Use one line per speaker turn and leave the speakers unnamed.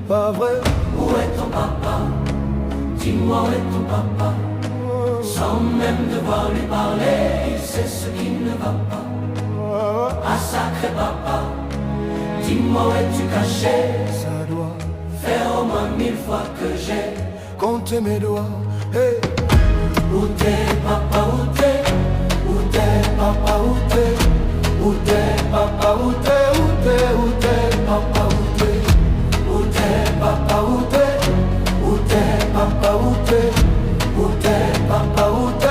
pas vrai.
Où est ton papa? Dis-moi où est ton papa? Sans même devoir lui parler, il sait ce qui ne va pas. Ah sacré papa, dis-moi où es-tu caché?
Ça doit
faire au moins 1000 fois que j'ai
compté mes doigts. Hey.
Où t'es papa, où t'es? Où t'es papa, où t'es? Où t'es papa, où t'es? Où t'es, où t'es papa, où t'es? Où t'es papa, où t'es? Où t'es papa, où t'es? Où t'es papa, où t'es?